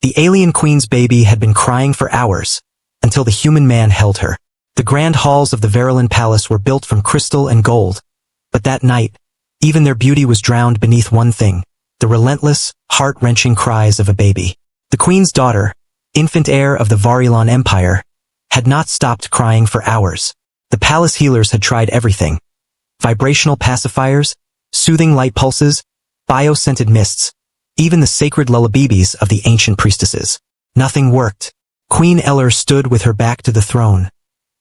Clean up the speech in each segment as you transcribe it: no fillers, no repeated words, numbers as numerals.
The alien queen's baby had been crying for hours, until the human man held her. The grand halls of the Varelin Palace were built from crystal and gold, but that night, even their beauty was drowned beneath one thing, the relentless, heart-wrenching cries of a baby. The queen's daughter, Infantair of the Varelan Empire, had not stopped crying for hours. The palace healers had tried everything. Vibrational pacifiers, soothing light pulses, bio-scented mists, even the sacred lullabies of the ancient priestesses. Nothing worked. Queen Eller stood with her back to the throne,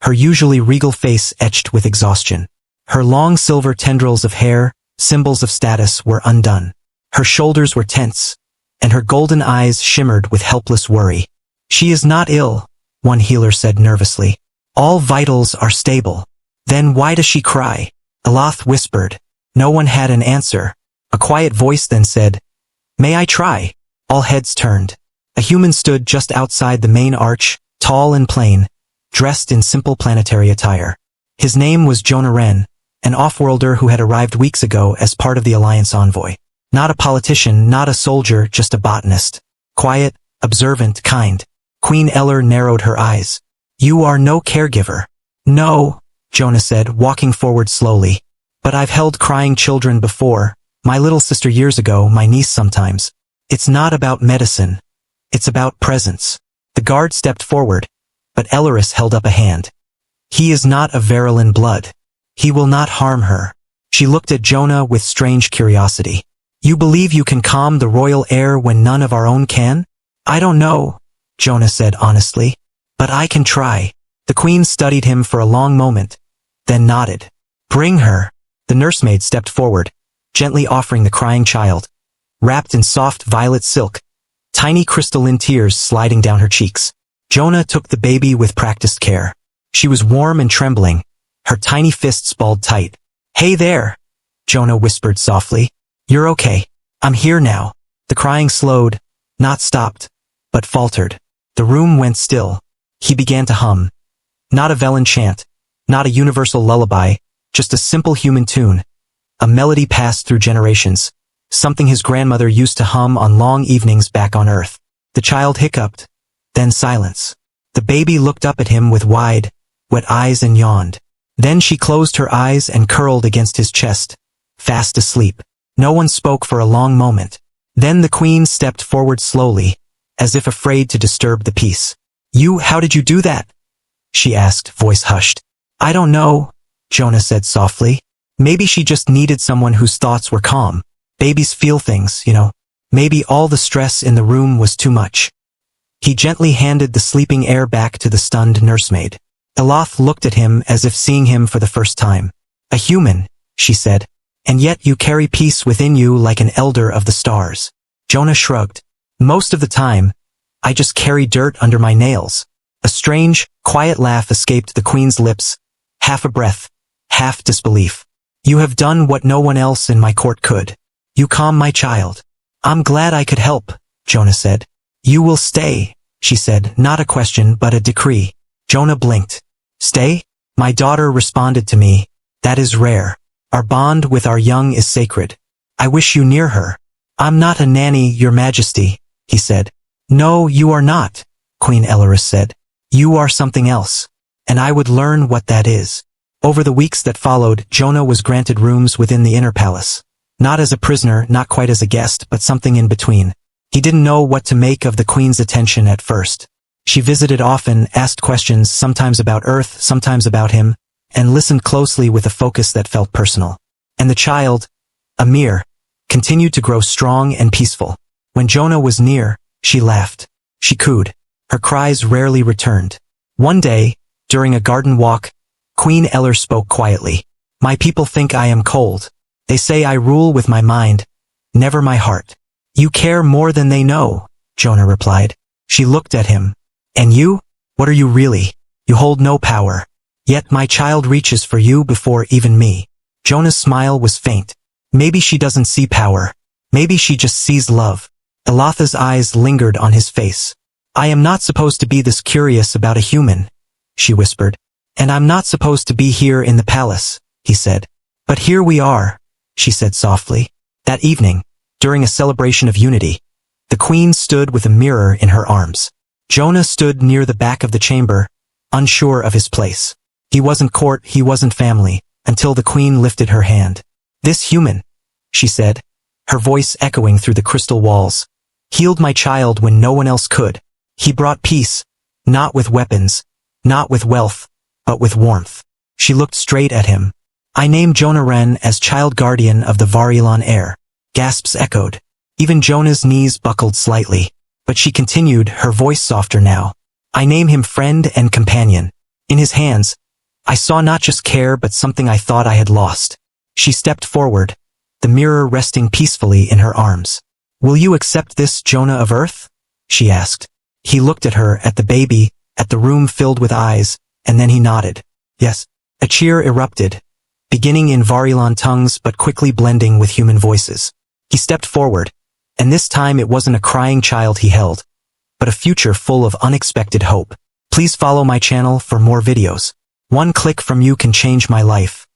her usually regal face etched with exhaustion. Her long silver tendrils of hair, symbols of status, were undone. Her shoulders were tense, and her golden eyes shimmered with helpless worry. "She is not ill," one healer said nervously. "All vitals are stable." "Then why does she cry?" Aloth whispered. No one had an answer. A quiet voice then said, "May I try?" All heads turned. A human stood just outside the main arch, tall and plain, dressed in simple planetary attire. His name was Jonah Ren, an off-worlder who had arrived weeks ago as part of the Alliance envoy. Not a politician, not a soldier, just a botanist. Quiet, observant, kind. Queen Eller narrowed her eyes. "You are no caregiver." "No," Jonah said, walking forward slowly. "But I've held crying children before, my little sister years ago, my niece sometimes. It's not about medicine. It's about presence." The guard stepped forward, but Elleris held up a hand. "He is not of Varelan blood. He will not harm her." She looked at Jonah with strange curiosity. "You believe you can calm the royal air when none of our own can?" "I don't know," Jonah said honestly, "but I can try." The queen studied him for a long moment, then nodded. "Bring her." The nursemaid stepped forward, gently offering the crying child. Wrapped in soft violet silk, tiny crystalline tears sliding down her cheeks. Jonah took the baby with practiced care. She was warm and trembling, her tiny fists balled tight. "Hey there," Jonah whispered softly. "You're okay. I'm here now." The crying slowed, not stopped, but faltered. The room went still. He began to hum. Not a Velen chant, not a universal lullaby, just a simple human tune. A melody passed through generations, something his grandmother used to hum on long evenings back on Earth. The child hiccuped, then silence. The baby looked up at him with wide, wet eyes and yawned. Then she closed her eyes and curled against his chest, fast asleep. No one spoke for a long moment. Then the queen stepped forward slowly, as if afraid to disturb the peace. How did you do that?" she asked, voice hushed. "I don't know," Jonah said softly. "Maybe she just needed someone whose thoughts were calm. Babies feel things, you know. Maybe all the stress in the room was too much." He gently handed the sleeping heir back to the stunned nursemaid. Aloth looked at him as if seeing him for the first time. "A human," she said, "and yet you carry peace within you like an elder of the stars." Jonah shrugged. "Most of the time, I just carry dirt under my nails." A strange, quiet laugh escaped the queen's lips, half a breath, half disbelief. "You have done what no one else in my court could. You calm my child." "I'm glad I could help," Jonah said. "You will stay," she said, not a question but a decree. Jonah blinked. "Stay?" "My daughter responded to me. That is rare. Our bond with our young is sacred. I wish you near her." "I'm not a nanny, your majesty," he said. "No, you are not," Queen Elleris said. "You are something else, and I would learn what that is." Over the weeks that followed, Jonah was granted rooms within the inner palace. Not as a prisoner, not quite as a guest, but something in between. He didn't know what to make of the queen's attention at first. She visited often, asked questions, sometimes about Earth, sometimes about him, and listened closely with a focus that felt personal. And the child, Amir, continued to grow strong and peaceful. When Jonah was near, she laughed. She cooed. Her cries rarely returned. One day, during a garden walk, Queen Eller spoke quietly. "My people think I am cold. They say I rule with my mind, never my heart." "You care more than they know," Jonah replied. She looked at him. "And you? What are you really? You hold no power. Yet my child reaches for you before even me." Jonah's smile was faint. Maybe she doesn't see power. Maybe she just sees love. Elotha's eyes lingered on his face. "I am not supposed to be this curious about a human," she whispered. "And I'm not supposed to be here in the palace," he said. "But here we are," she said softly. That evening, during a celebration of unity, The queen stood with a mirror in her arms. Jonah stood near the back of the chamber, unsure of his place. He wasn't court, he wasn't family, until the queen lifted her hand. "This human," she said, her voice echoing through the crystal walls, "healed my child when no one else could. He brought peace, not with weapons, not with wealth, but with warmth." She looked straight at him. "I name Jonah Ren as child guardian of the Varelan Air." Gasps echoed. Even Jonah's knees buckled slightly, but she continued, her voice softer now. "I name him friend and companion." In his hands, I saw not just care but something I thought I had lost. She stepped forward, the mirror resting peacefully in her arms. "Will you accept this, Jonah of Earth?" she asked. He looked at her, at the baby, at the room filled with eyes, and then he nodded. "Yes." A cheer erupted, beginning in Varelan tongues but quickly blending with human voices. He stepped forward, and this time it wasn't a crying child he held, but a future full of unexpected hope. Please follow my channel for more videos. One click from you can change my life.